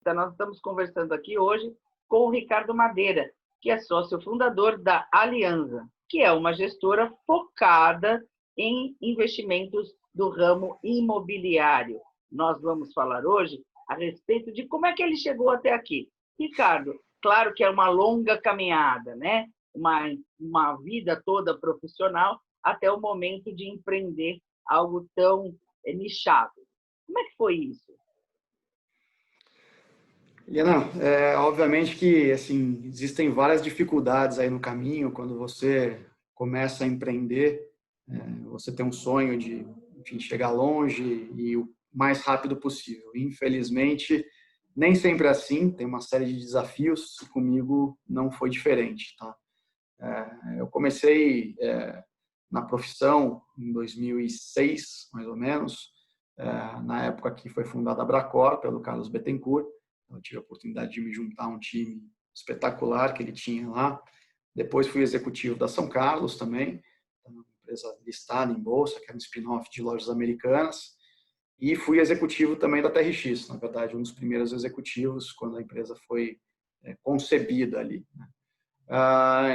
Então, nós estamos conversando aqui hoje com o Ricardo Madeira, que é sócio fundador da Alianza, que é uma gestora focada em investimentos do ramo imobiliário. Nós vamos falar hoje a respeito de como é que ele chegou até aqui. Ricardo, claro que é uma longa caminhada, né? Uma vida toda profissional até o momento de empreender algo tão nichado. Como é que foi isso? Eliana, obviamente que assim, existem várias dificuldades aí no caminho quando você começa a empreender. Você tem um sonho de, enfim, chegar longe e o mais rápido possível. Infelizmente, nem sempre é assim, tem uma série de desafios e comigo não foi diferente. Tá? Eu comecei na profissão em 2006, mais ou menos, na época que foi fundada a Bracor, pelo Carlos Bettencourt. Eu tive a oportunidade de me juntar a um time espetacular que ele tinha lá. Depois fui executivo da São Carlos também, uma empresa listada em bolsa, que era um spin-off de Lojas Americanas. E fui executivo também da TRX, na verdade, um dos primeiros executivos quando a empresa foi concebida ali.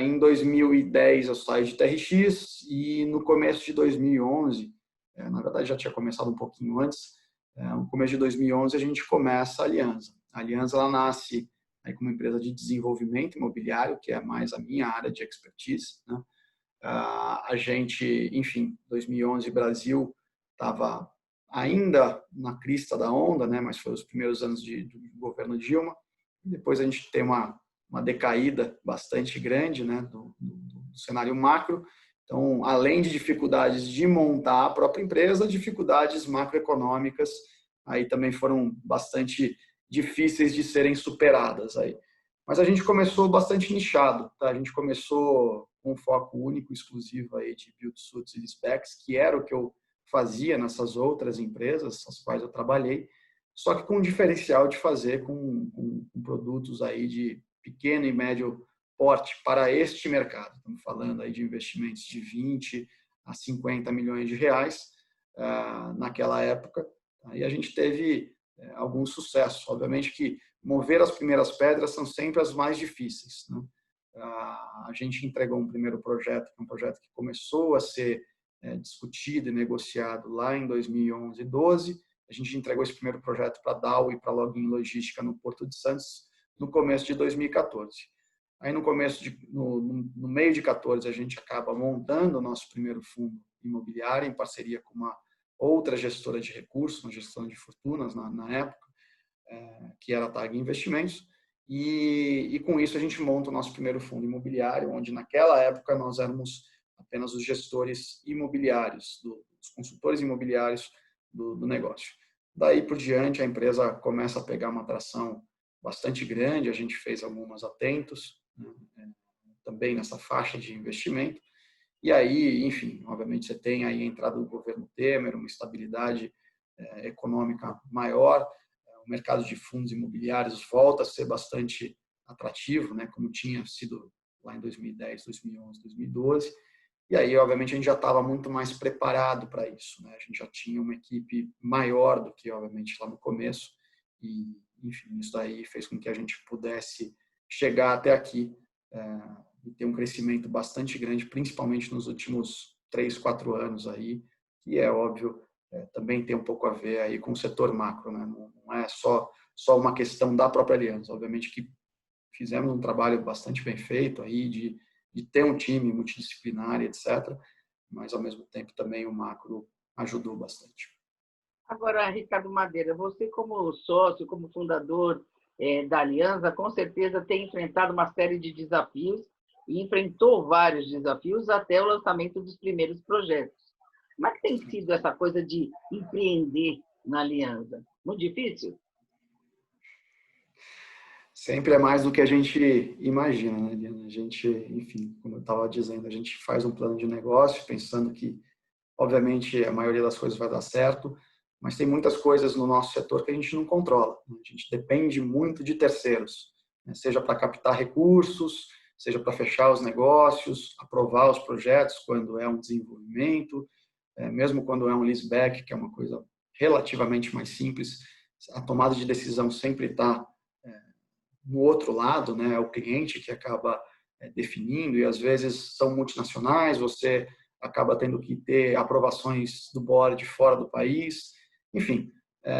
Em 2010 eu saí de TRX e no começo de 2011, na verdade já tinha começado um pouquinho antes, no começo de 2011 a gente começa a Alianza. A Alianza ela nasce aí como uma empresa de desenvolvimento imobiliário, que é mais a minha área de expertise, né? A gente, enfim, 2011 Brasil estava ainda na crista da onda, né? Mas foi os primeiros anos do governo Dilma. Depois a gente tem uma decaída bastante grande, né, do cenário macro. Então, além de dificuldades de montar a própria empresa, dificuldades macroeconômicas aí também foram bastante difíceis de serem superadas aí. Mas a gente começou bastante nichado, tá? A gente começou com um foco único, exclusivo aí de build-to-suits e leasebacks, que era o que eu fazia nessas outras empresas, as quais eu trabalhei, só que com um diferencial de fazer com produtos aí de pequeno e médio porte para este mercado. Estamos falando aí de investimentos de 20 a 50 milhões de reais naquela época. Aí a gente teve algum sucesso. Obviamente que mover as primeiras pedras são sempre as mais difíceis, né? A gente entregou um primeiro projeto, um projeto que começou a ser discutido e negociado lá em 2011 e 12. A gente entregou esse primeiro projeto para a Dow e para a Login Logística no Porto de Santos no começo de 2014. Aí no meio de 14 a gente acaba montando o nosso primeiro fundo imobiliário em parceria com uma outra gestora de recursos, uma gestora de fortunas na época, que era a TAG Investimentos. E com isso a gente monta o nosso primeiro fundo imobiliário, onde naquela época nós éramos apenas os gestores imobiliários, os consultores imobiliários do negócio. Daí por diante a empresa começa a pegar uma atração bastante grande, a gente fez algumas atentos, né, também nessa faixa de investimento. E aí, enfim, obviamente você tem aí a entrada do governo Temer, uma estabilidade econômica maior, o mercado de fundos imobiliários volta a ser bastante atrativo, né, como tinha sido lá em 2010, 2011, 2012. E aí, obviamente, a gente já estava muito mais preparado para isso, né? A gente já tinha uma equipe maior do que, obviamente, lá no começo. E, enfim, isso daí fez com que a gente pudesse chegar até aqui e ter um crescimento bastante grande, principalmente nos últimos 3, 4 anos aí, que é óbvio, também tem um pouco a ver aí com o setor macro, né? Não é só uma questão da própria Aliança. Obviamente que fizemos um trabalho bastante bem feito aí de ter um time multidisciplinar, etc. Mas, ao mesmo tempo, também o macro ajudou bastante. Agora, Ricardo Madeira, você como sócio, como fundador da Alianza, com certeza tem enfrentado uma série de desafios e enfrentou vários desafios até o lançamento dos primeiros projetos. Como é que tem sido essa coisa de empreender na Alianza? Muito difícil? Sempre é mais do que a gente imagina, né, Diana? A gente, enfim, como eu estava dizendo, a gente faz um plano de negócio pensando que, obviamente, a maioria das coisas vai dar certo, mas tem muitas coisas no nosso setor que a gente não controla, né? A gente depende muito de terceiros, né? Seja para captar recursos, seja para fechar os negócios, aprovar os projetos quando é um desenvolvimento, mesmo quando é um leaseback, que é uma coisa relativamente mais simples, a tomada de decisão sempre está no outro lado, né, é o cliente que acaba definindo, e às vezes são multinacionais, você acaba tendo que ter aprovações do board fora do país, enfim,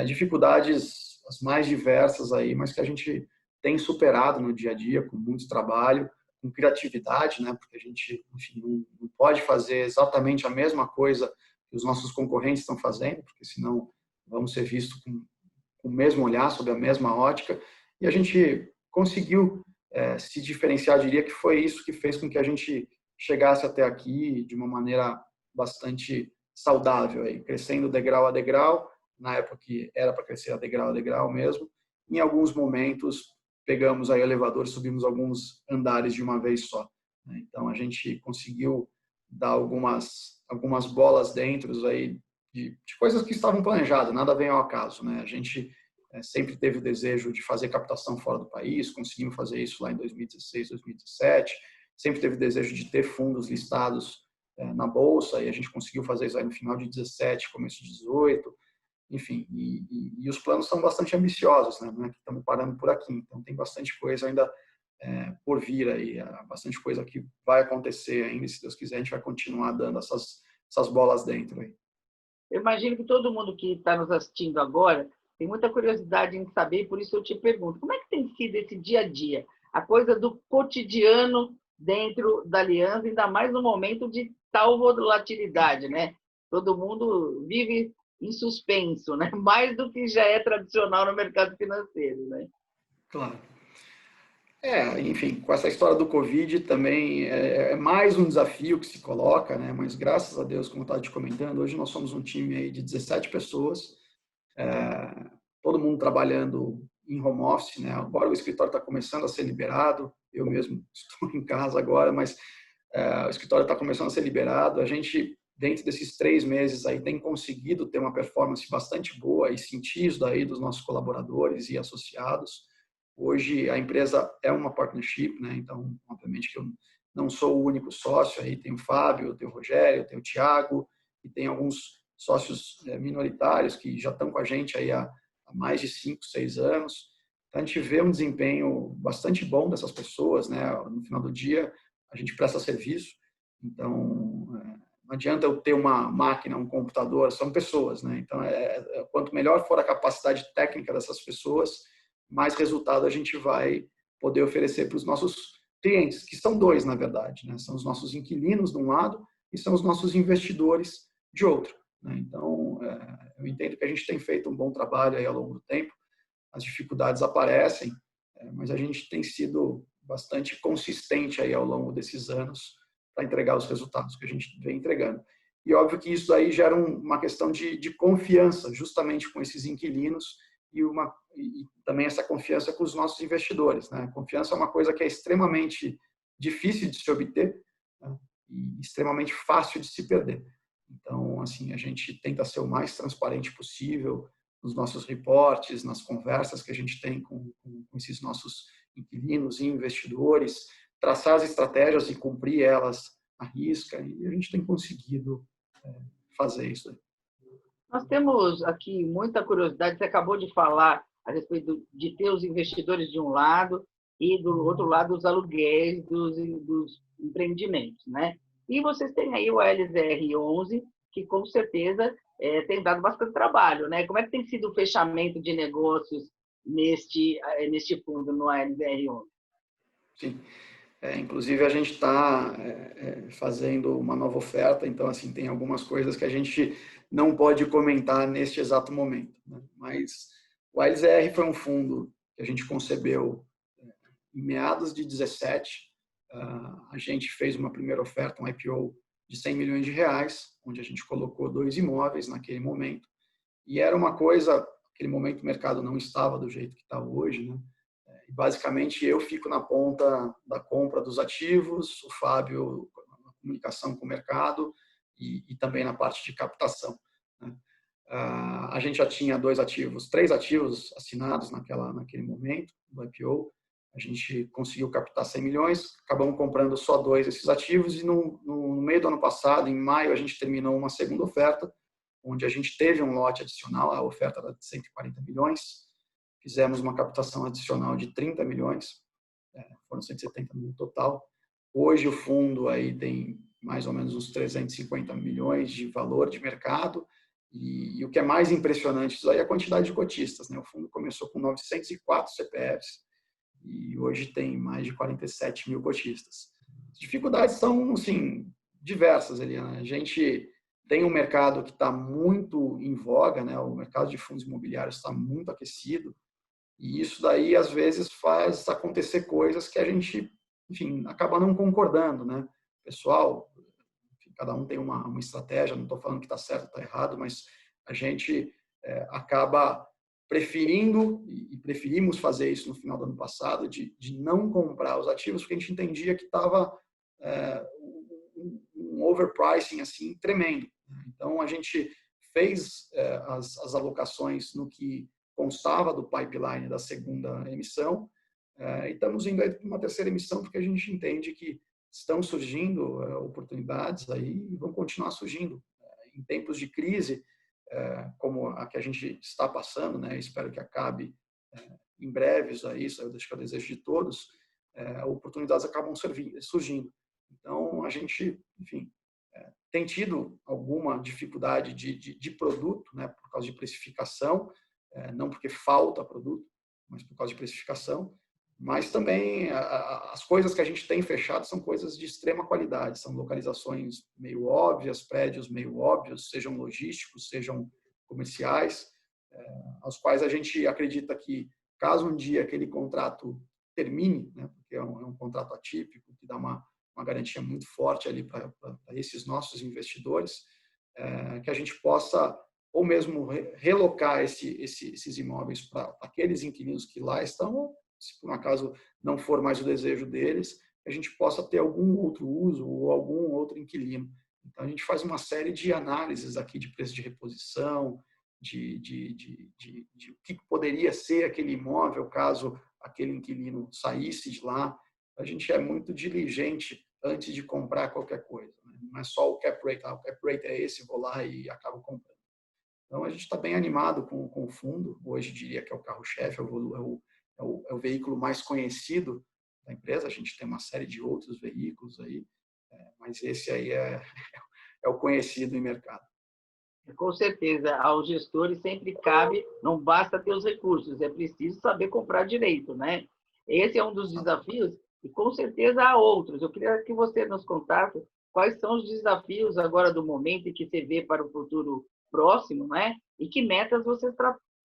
dificuldades as mais diversas aí, mas que a gente tem superado no dia a dia com muito trabalho, com criatividade, né, porque a gente, enfim, não pode fazer exatamente a mesma coisa que os nossos concorrentes estão fazendo, porque senão vamos ser vistos com o mesmo olhar, sob a mesma ótica, e a gente conseguiu se diferenciar, diria que foi isso que fez com que a gente chegasse até aqui de uma maneira bastante saudável, aí, crescendo degrau a degrau, na época que era para crescer a degrau mesmo. Em alguns momentos, pegamos aí o elevador e subimos alguns andares de uma vez só. Então, a gente conseguiu dar algumas bolas dentro aí de coisas que estavam planejadas, nada vem ao acaso, né? A gente sempre teve o desejo de fazer captação fora do país, conseguimos fazer isso lá em 2016, 2017, sempre teve o desejo de ter fundos listados na Bolsa, e a gente conseguiu fazer isso aí no final de 17, começo de 18, enfim, e os planos são bastante ambiciosos, né? Não é que estamos parando por aqui, então tem bastante coisa ainda por vir aí, bastante coisa que vai acontecer ainda, e se Deus quiser a gente vai continuar dando essas bolas dentro aí. Eu imagino que todo mundo que está nos assistindo agora tem muita curiosidade em saber, por isso eu te pergunto, como é que tem sido esse dia a dia, a coisa do cotidiano dentro da Aliança, ainda mais no momento de tal volatilidade, né? Todo mundo vive em suspenso, né? Mais do que já é tradicional no mercado financeiro, né? Claro. Enfim, com essa história do Covid também é mais um desafio que se coloca, né? Mas graças a Deus, como eu estava te comentando, hoje nós somos um time aí de 17 pessoas, todo mundo trabalhando em home office, né? Agora o escritório está começando a ser liberado, eu mesmo estou em casa agora, mas o escritório está começando a ser liberado. A gente, dentro desses 3 meses aí, tem conseguido ter uma performance bastante boa e sentir isso daí dos nossos colaboradores e associados. Hoje a empresa é uma partnership, né? Então, obviamente que eu não sou o único sócio, aí tem o Fábio, tem o Rogério, tem o Thiago, e tem alguns sócios minoritários que já estão com a gente aí há mais de 5, 6 anos. Então, a gente vê um desempenho bastante bom dessas pessoas, né? No final do dia, a gente presta serviço, então não adianta eu ter uma máquina, um computador, são pessoas, né? Então, quanto melhor for a capacidade técnica dessas pessoas, mais resultado a gente vai poder oferecer para os nossos clientes, que são 2, na verdade, né? São os nossos inquilinos de um lado e são os nossos investidores de outro, né? Então, eu entendo que a gente tem feito um bom trabalho aí ao longo do tempo, as dificuldades aparecem, mas a gente tem sido bastante consistente aí ao longo desses anos para entregar os resultados que a gente vem entregando. E óbvio que isso aí gera uma questão de confiança, justamente com esses inquilinos, e também essa confiança com os nossos investidores, né? Confiança é uma coisa que é extremamente difícil de se obter, né? E extremamente fácil de se perder. Então, assim, a gente tenta ser o mais transparente possível nos nossos reportes, nas conversas que a gente tem com esses nossos inquilinos e investidores, traçar as estratégias e cumprir elas à risca, e a gente tem conseguido fazer isso aí. Nós temos aqui muita curiosidade, você acabou de falar a respeito de ter os investidores de um lado e do outro lado os aluguéis dos empreendimentos, né? E vocês têm aí o ALZR 11, que com certeza tem dado bastante trabalho, né? Como é que tem sido o fechamento de negócios neste fundo, no ALZR 11? Sim. Inclusive, a gente está fazendo uma nova oferta, então, assim, tem algumas coisas que a gente não pode comentar neste exato momento, né? Mas o ALZR foi um fundo que a gente concebeu em meados de 17. A gente fez uma primeira oferta, um IPO de 100 milhões de reais, onde a gente colocou 2 imóveis naquele momento. E era uma coisa, naquele momento o mercado não estava do jeito que está hoje, né? E basicamente eu fico na ponta da compra dos ativos, o Fábio na comunicação com o mercado e também na parte de captação, né? A gente já tinha 3 ativos assinados naquele momento do IPO. A gente conseguiu captar 100 milhões, acabamos comprando só 2 desses ativos e no meio do ano passado, em maio, a gente terminou uma segunda oferta, onde a gente teve um lote adicional, a oferta era de 140 milhões, fizemos uma captação adicional de 30 milhões, foram 170 no total. Hoje o fundo aí tem mais ou menos uns 350 milhões de valor de mercado, e o que é mais impressionante isso aí é a quantidade de cotistas, né? O fundo começou com 904 CPFs e hoje tem mais de 47 mil cotistas. As dificuldades são, assim, diversas, Eliana. A gente tem um mercado que está muito em voga, né? O mercado de fundos imobiliários está muito aquecido, e isso daí, às vezes, faz acontecer coisas que a gente, enfim, acaba não concordando, né? Pessoal, enfim, cada um tem uma estratégia, não estou falando que está certo ou está errado, mas a gente acaba preferindo, e preferimos fazer isso no final do ano passado, de não comprar os ativos, porque a gente entendia que estava um overpricing assim, tremendo. Então, a gente fez as alocações no que constava do pipeline da segunda emissão, e estamos indo para uma terceira emissão porque a gente entende que estão surgindo oportunidades aí e vão continuar surgindo. Em tempos de crise, como a que a gente está passando, né? Espero que acabe em breve isso aí, isso eu acho que é o desejo de todos, oportunidades acabam surgindo. Então, a gente, enfim, tem tido alguma dificuldade de produto, né, por causa de precificação, não porque falta produto, mas por causa de precificação. Mas também as coisas que a gente tem fechado são coisas de extrema qualidade, são localizações meio óbvias, prédios meio óbvios, sejam logísticos, sejam comerciais, aos quais a gente acredita que, caso um dia aquele contrato termine, né, porque é um contrato atípico, que dá uma garantia muito forte ali para esses nossos investidores, que a gente possa ou mesmo relocar esses imóveis para aqueles inquilinos que lá estão, ou, se por um acaso não for mais o desejo deles, a gente possa ter algum outro uso ou algum outro inquilino. Então, a gente faz uma série de análises aqui de preço de reposição, de o que poderia ser aquele imóvel caso aquele inquilino saísse de lá. A gente é muito diligente antes de comprar qualquer coisa, né? Não é só o cap rate, o cap rate é esse, vou lá e acabo comprando. Então, a gente está bem animado com o fundo. Hoje, diria que é o carro-chefe, é o veículo mais conhecido da empresa. A gente tem uma série de outros veículos aí, mas esse aí é o conhecido em mercado. Com certeza, aos gestores sempre cabe, não basta ter os recursos, é preciso saber comprar direito, né? Esse é um dos desafios, e com certeza há outros. Eu queria que você nos contasse quais são os desafios agora do momento e que você vê para o futuro próximo, né? E que metas vocês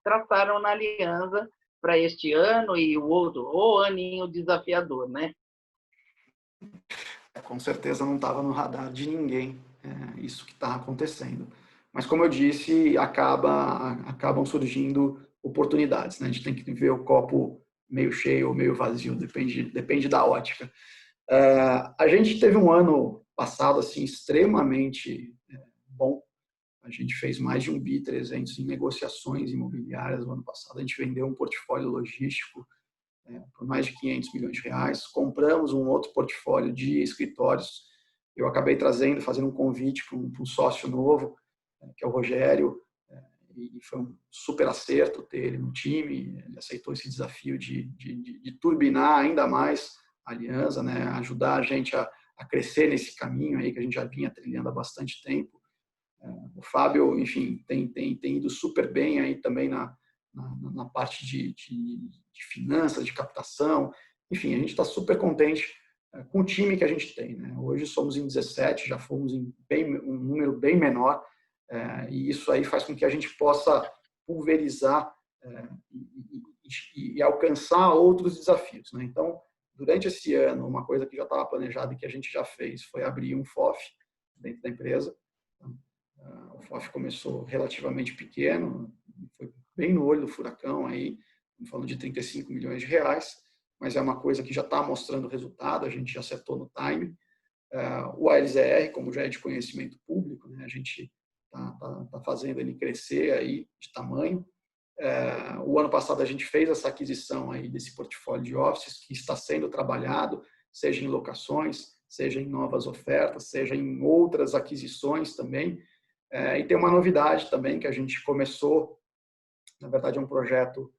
traçaram na aliança para este ano e o outro, o aninho desafiador, né? Com certeza não estava no radar de ninguém isso que está acontecendo. Mas, como eu disse, acabam surgindo oportunidades, né? A gente tem que ver o copo meio cheio ou meio vazio, depende da ótica. A gente teve um ano passado assim, extremamente bom. A gente fez mais de 1 bi 300 em negociações imobiliárias no ano passado. A gente vendeu um portfólio logístico por mais de 500 milhões de reais. Compramos um outro portfólio de escritórios. Eu acabei fazendo um convite para um sócio novo, que é o Rogério, e foi um super acerto ter ele no time. Ele aceitou esse desafio de turbinar ainda mais a aliança, né? Ajudar a gente a crescer nesse caminho aí que a gente já vinha trilhando há bastante tempo. O Fábio, enfim, tem ido super bem aí também na parte de finanças, de captação. Enfim, a gente está super contente com o time que a gente tem, né? Hoje somos em 17, já fomos em um número bem menor, e isso aí faz com que a gente possa pulverizar e alcançar outros desafios, né? Então, durante esse ano, uma coisa que já estava planejada e que a gente já fez foi abrir um FOF dentro da empresa. O FOF começou relativamente pequeno, foi bem no olho do furacão, aí, falando de 35 milhões de reais, mas é uma coisa que já está mostrando resultado, a gente já acertou no time. O ALZR, como já é de conhecimento público, né, a gente está fazendo ele crescer aí de tamanho. O ano passado a gente fez essa aquisição aí desse portfólio de offices que está sendo trabalhado, seja em locações, seja em novas ofertas, seja em outras aquisições também. E tem uma novidade também que a gente começou, na verdade é um projeto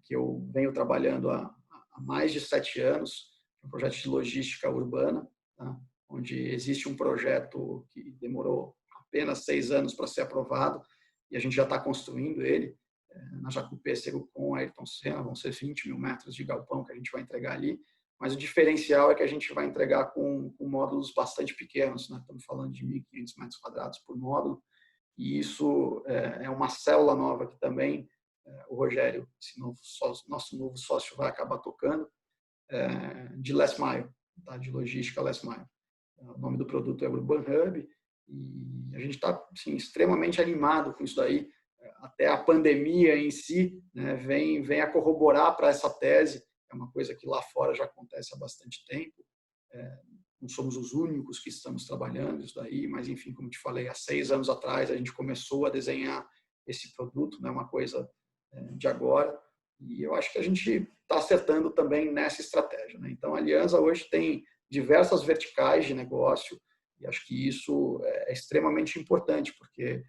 que eu venho trabalhando há mais de 7 anos, um projeto de logística urbana, tá? Onde existe um projeto que demorou apenas 6 anos para ser aprovado, e a gente já está construindo ele, na Jacupé, Segucon, Ayrton Senna, vão ser 20 mil metros de galpão que a gente vai entregar ali, mas o diferencial é que a gente vai entregar com módulos bastante pequenos, né? Estamos falando de 1.500 metros quadrados por módulo, e isso é uma célula nova que também o Rogério, nosso novo sócio, vai acabar tocando, de last mile, tá? De logística last mile. O nome do produto é Urban Hub, e a gente está assim, extremamente animado com isso daí. Até a pandemia em si, né, vem a corroborar para essa tese. É uma coisa que lá fora já acontece há bastante tempo. Não somos os únicos que estamos trabalhando isso daí, mas, enfim, como te falei, há 6 anos atrás a gente começou a desenhar esse produto, não é uma coisa de agora, e eu acho que a gente está acertando também nessa estratégia, né? Então, a Alianza hoje tem diversas verticais de negócio, e acho que isso é extremamente importante, porque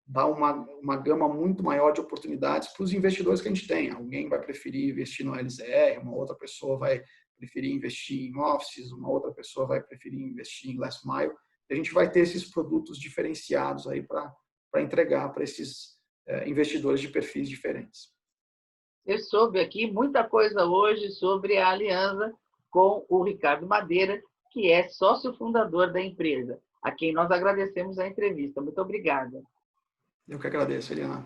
dá uma gama muito maior de oportunidades para os investidores que a gente tem. Alguém vai preferir investir no LZR, uma outra pessoa vai preferir investir em offices, uma outra pessoa vai preferir investir em last mile. A gente vai ter esses produtos diferenciados aí para entregar para esses investidores de perfis diferentes. Eu soube aqui muita coisa hoje sobre a Alianza com o Ricardo Madeira, que é sócio fundador da empresa, a quem nós agradecemos a entrevista. Muito obrigada. Eu que agradeço, Eliana.